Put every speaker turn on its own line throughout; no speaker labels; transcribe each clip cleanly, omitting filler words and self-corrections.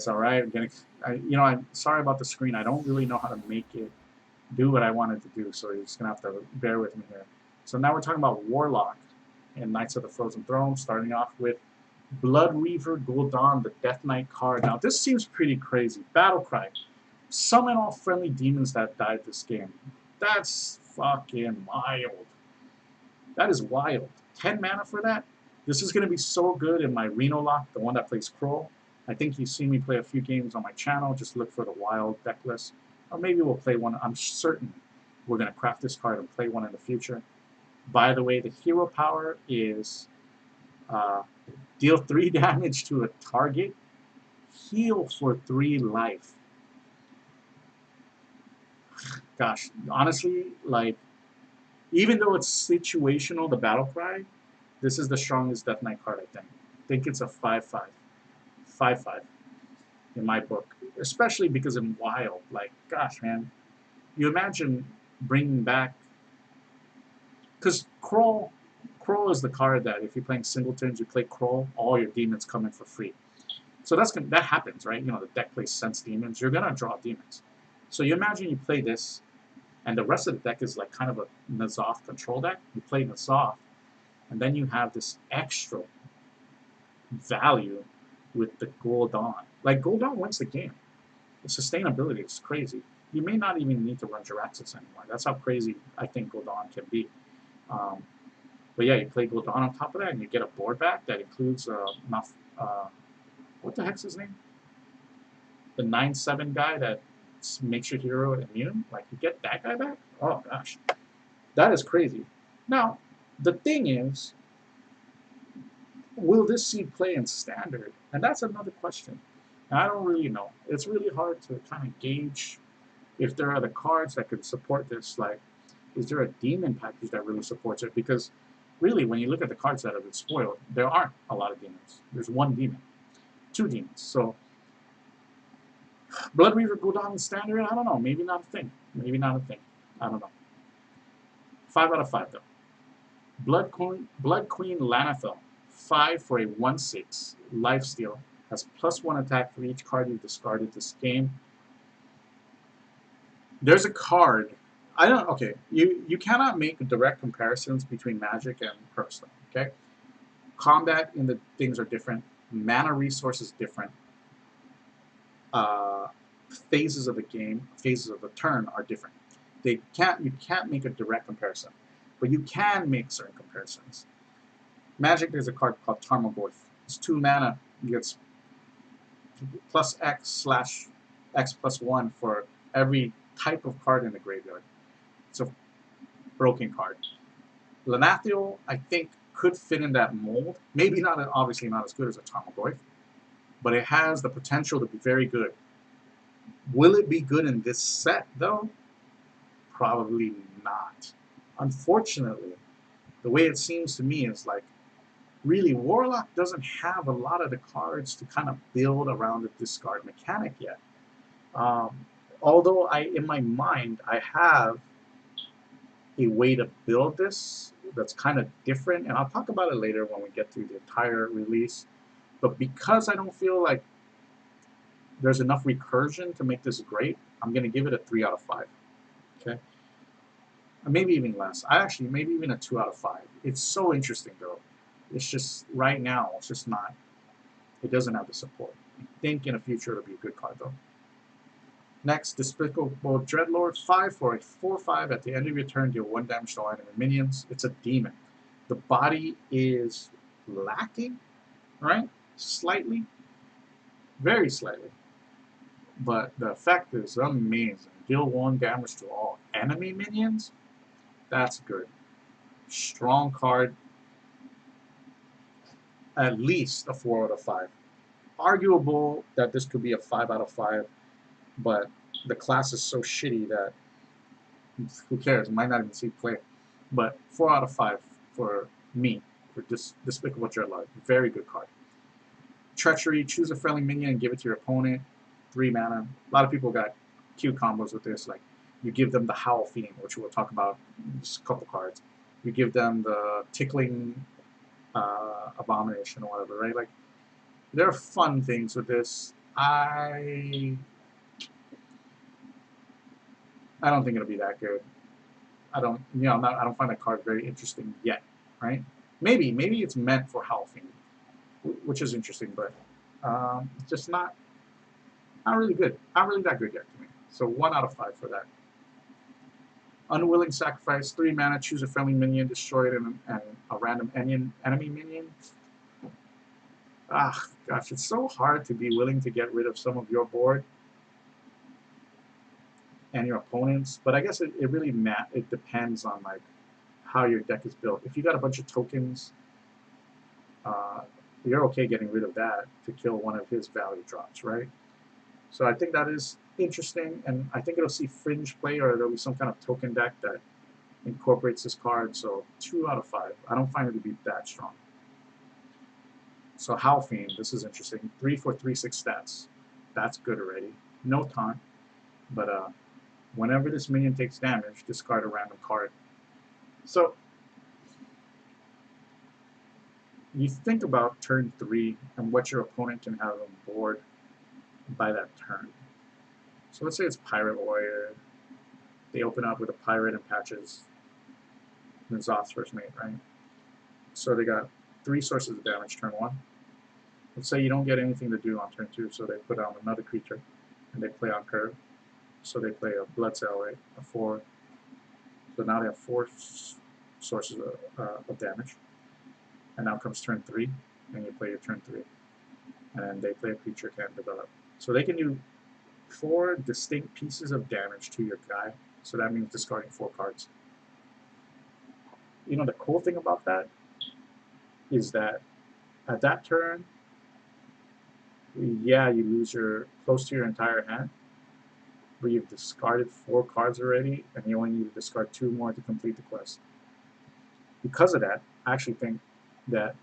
guys. All right, I'm sorry about the screen. I don't really know how to make it do what I wanted to do, so you're just gonna have to bear with me here. So now we're talking about Warlock and Knights of the Frozen Throne, starting off with Blood Reaver Gul'dan, the Death Knight card. Now this seems pretty crazy. Battlecry. Summon all friendly demons that died this game. That's fucking wild. That is wild. 10 mana for that? This is going to be so good in my Reno lock, the one that plays Kroll. I think you've seen me play a few games on my channel. Just look for the wild deck list. Or maybe we'll play one. I'm certain we're going to craft this card and play one in the future. By the way, the hero power is deal 3 damage to a target, heal for 3 life. Gosh, honestly, like, even though it's situational, the Battle Cry, this is the strongest Death Knight card, I think. I think it's a 5/5. 5/5 in my book. Especially because in Wild, like, gosh, man. You imagine bringing back... Because Kroll is the card that if you're playing singletons, you play Kroll, all your demons come in for free. So that happens, right? You know, the deck plays Sense Demons. You're going to draw demons. So you imagine you play this, and the rest of the deck is like kind of a N'Zoth control deck. You play N'Zoth, and then you have this extra value with the Gul'dan. Like, Gul'dan wins the game. The sustainability is crazy. You may not even need to run Jaraxxus anymore. That's how crazy I think Gul'dan can be. But yeah, you play Gul'dan on top of that, and you get a board back that includes what the heck's his name? The 9/7 guy that makes your hero immune. Like, you get that guy back? Oh gosh, that is crazy. Now, the thing is, will this see play in Standard? And that's another question. And I don't really know. It's really hard to kind of gauge if there are the cards that could support this. Like, is there a demon package that really supports it? Because really, when you look at the cards that have been spoiled, there aren't a lot of demons. There's 1 demon, 2 demons. So, Blood Reaver Gul'dan in Standard? I don't know. Maybe not a thing. Maybe not a thing. I don't know. 5 out of 5 though. Blood Queen Lanathel. 5 for a 1/6 lifesteal. Has +1 attack for each card you discarded this game. There's a card. Okay, you cannot make direct comparisons between Magic and Hearthstone, okay? Combat in the things are different. Mana resource is different. Phases of the game, phases of the turn are different. You can't make a direct comparison, but you can make certain comparisons. Magic, there's a card called Tarmogoyf. It's 2 mana. It gets +X/X+1 for every type of card in the graveyard. It's a broken card. Lanathel, I think, could fit in that mold. Maybe not, obviously not as good as a Tarmogoyf, but it has the potential to be very good. Will it be good in this set, though? Probably not. Unfortunately, the way it seems to me is like, really, Warlock doesn't have a lot of the cards to kind of build around the discard mechanic yet. Although in my mind, I have a way to build this that's kind of different, and I'll talk about it later when we get through the entire release. But because I don't feel like there's enough recursion to make this great, I'm going to give it a 3 out of 5. Okay? Maybe even less. Maybe even a 2 out of 5. It's so interesting, though. It's just, right now, it's just not, it doesn't have the support. I think in the future it'll be a good card, though. Next, Despicable Dreadlord, 5 for a 4/5. At the end of your turn, deal 1 damage to all enemy minions. It's a demon. The body is lacking, right? Slightly. Very slightly. But the effect is amazing. Deal 1 damage to all enemy minions. That's good. Strong card. At least a 4 out of 5. Arguable that this could be a 5 out of 5, but the class is so shitty that who cares? Might not even see play. But 4 out of 5 for me, for Despicable Dreadlord. Very good card. Treachery, choose a friendly minion and give it to your opponent. 3 mana. A lot of people got cute combos with this, like you give them the Howl Fiend, which we'll talk about in just a couple cards. You give them the Tickling Abomination or whatever, right? Like, there are fun things with this. I don't think it'll be that good. I don't, I don't find that card very interesting yet, right? Maybe it's meant for Halfing, which is interesting, but it's just not really good. Not really that good yet to me. So 1 out of 5 for that. Unwilling Sacrifice, 3 mana, choose a friendly minion, destroy it, and a random enemy minion. Ah, gosh, it's so hard to be willing to get rid of some of your board and your opponents, but I guess it really it depends on like how your deck is built. If you got a bunch of tokens, you're okay getting rid of that to kill one of his value drops, right? So I think that is interesting, and I think it'll see fringe play, or there'll be some kind of token deck that incorporates this card. So 2 out of 5. I don't find it to be that strong. So Howlfiend, this is interesting. 3 for 3/6 stats. That's good already. No taunt, but whenever this minion takes damage, discard a random card. So you think about turn 3 and what your opponent can have on board by that turn. So let's say it's Pirate Warrior. They open up with a Pirate and Patches and Zoth's first mate, right? So they got 3 sources of damage turn 1. Let's say you don't get anything to do on turn 2, so they put on another creature and they play on curve. So they play a Bloodsail, right? A 4. So now they have 4 sources of damage. And now comes turn 3, and you play your turn 3. And then they play a creature, can't develop. So they can do 4 distinct pieces of damage to your guy. So that means discarding 4 cards. You know, the cool thing about that is that at that turn, yeah, you lose close to your entire hand, but you've discarded 4 cards already, and you only need to discard 2 more to complete the quest. Because of that, I actually think that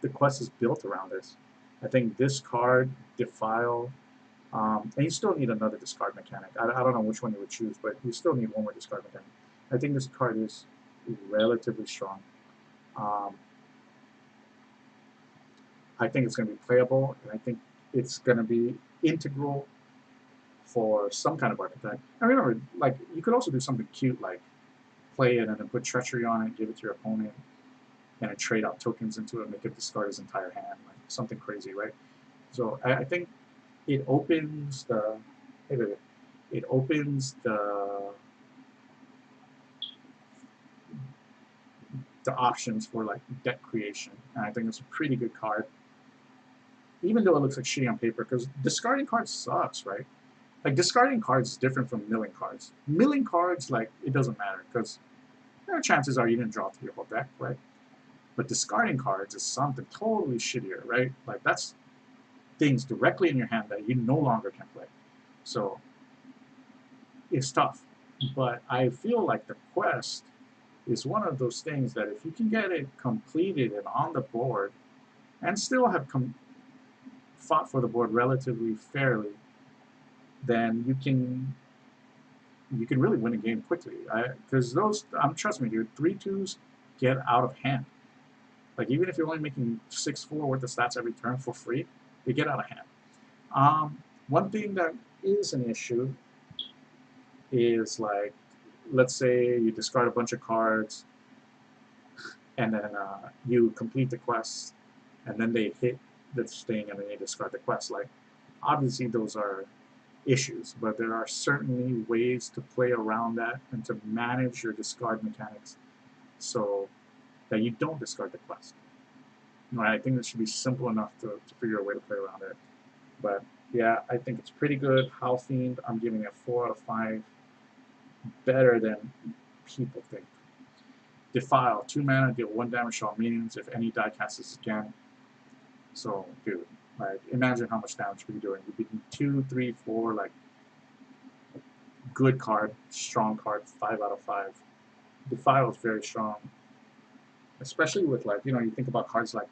the quest is built around this. I think discard, defile, and you still need another discard mechanic. I don't know which one you would choose, but you still need one more discard mechanic. I think this card is relatively strong. I think it's going to be playable, and I think it's going to be integral for some kind of archetype. I remember, like, you could also do something cute, like play it and then put treachery on it, give it to your opponent, and then trade out tokens into it, make it discard his entire hand, like something crazy, right? So I think it opens the it opens the options for like deck creation, and I think it's a pretty good card, even though it looks like shitty on paper, because discarding cards sucks, right? Like discarding cards is different from milling cards. Milling cards, like, it doesn't matter because chances are you didn't draw through your whole deck, right? But discarding cards is something totally shittier, right? Like that's things directly in your hand that you no longer can play. So it's tough. But I feel like the quest is one of those things that if you can get it completed and on the board and still have fought for the board relatively fairly, then you can really win a game quickly. Because trust me, dude, 3/2s get out of hand. Like even if you're only making 6/4 worth of stats every turn for free, they get out of hand. One thing that is an issue is like, let's say you discard a bunch of cards, and then you complete the quest, and then they hit this thing, and then they discard the quest. Like, obviously those are issues, but there are certainly ways to play around that and to manage your discard mechanics so that you don't discard the quest. Right? I think it should be simple enough to figure a way to play around it. But yeah, I think it's pretty good. Howlfiend, I'm giving it a 4 out of 5. Better than people think. Defile, 2 mana, deal 1 damage to all minions if any die casts again. So, dude, like, imagine how much damage we'd be doing. We'd be doing 2, 3, 4, like, good card, strong card, 5 out of 5. Defile is very strong, especially with, like, you think about cards like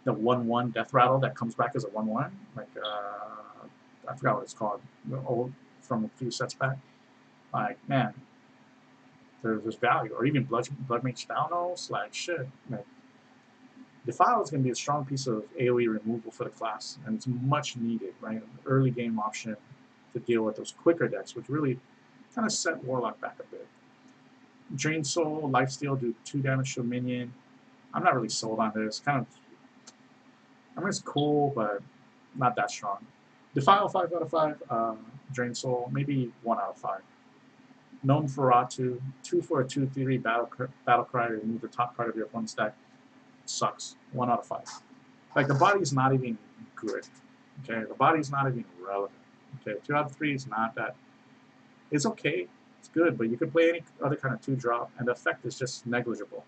the 1/1 Death Rattle that comes back as a 1/1, like, I forgot what it's called, old from a few sets back. Like, man, there's value. Or even Bloodmage Thalnos, like, shit, like, Defile is going to be a strong piece of AoE removal for the class, and it's much needed, right? An early game option to deal with those quicker decks, which really kind of set Warlock back a bit. Drain Soul, Lifesteal, do 2 damage to a minion. I'm not really sold on this. I mean, it's cool, but not that strong. Defile 5 out of 5. Drain Soul, maybe 1 out of 5. Gnome Feratu, 2 for a 2/3 battle cry, remove the top card of your opponent's deck. Sucks. 1 out of 5. Like, the body's not even good. Okay, the body's not even relevant. Okay, 2 out of 3 is not that. It's okay. It's good, but you could play any other kind of 2-drop, and the effect is just negligible.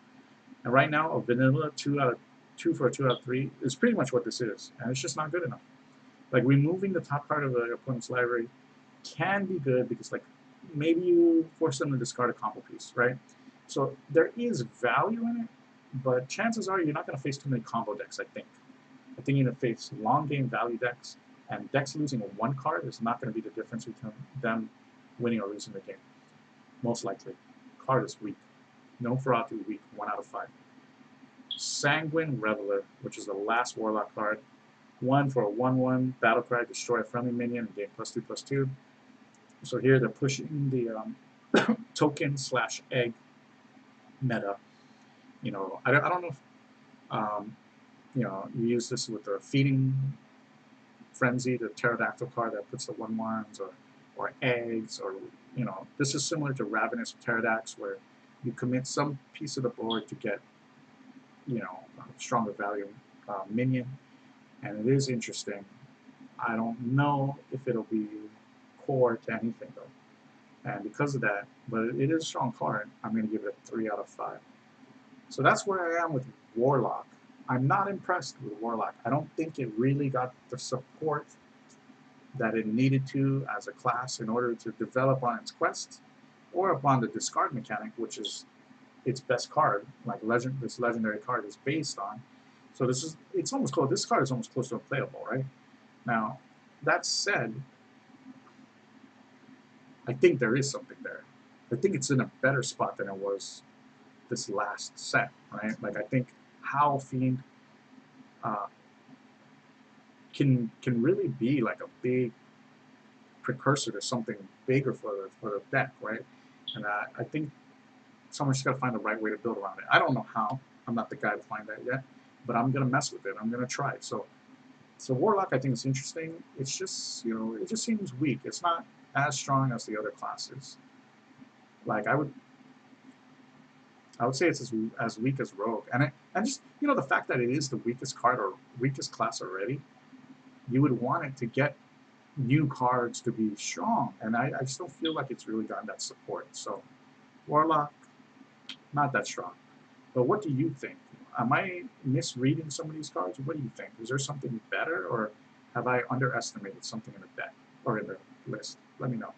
And right now, a vanilla 2 for a 2 out of 3 is pretty much what this is, and it's just not good enough. Like, removing the top card of the opponent's library can be good because, like, maybe you force them to discard a combo piece, right? So there is value in it, but chances are you're not going to face too many combo decks, I think. I think you're going to face long game value decks, and decks losing 1 card is not going to be the difference between them winning or losing the game. Most likely. Card is weak. No Feratu weak, 1 out of 5. Sanguine Reveler, which is the last Warlock card. 1 for a 1/1 battle cry, destroy a friendly minion and gain +2/+2. So here they're pushing the token/egg meta. You know, I don't know if you know, you use this with the Feeding Frenzy, the Pterodactyl card that puts the 1/1s, or eggs, or, you know, this is similar to Ravenous Pterodax, where you commit some piece of the board to get, you know, a stronger value minion, and it is interesting. I don't know if it'll be core to anything though, and because of that, but it is a strong card. I'm going to give it a 3 out of 5. So that's where I am with Warlock. I'm not impressed with Warlock. I don't think it really got the support that it needed to as a class in order to develop on its quest, or upon the discard mechanic, which is its best card, like this legendary card is based on. So it's almost close. This card is almost close to unplayable, right? Now, that said, I think there is something there. I think it's in a better spot than it was this last set, right? Like, I think Howl Fiend can really be like a big precursor to something bigger for the deck, right? And I think someone's just got to find the right way to build around it. I don't know how. I'm not the guy to find that yet, but I'm gonna mess with it. I'm gonna try it. So Warlock, I think, is interesting. It's just, you know, it just seems weak. It's not as strong as the other classes. Like, I would say it's as weak as Rogue, and just, you know, the fact that it is the weakest card or weakest class already, you would want it to get new cards to be strong, and I just don't feel like it's really gotten that support. So Warlock, not that strong. But what do you think? Am I misreading some of these cards? What do you think? Is there something better, or have I underestimated something in the deck or in the list? Let me know.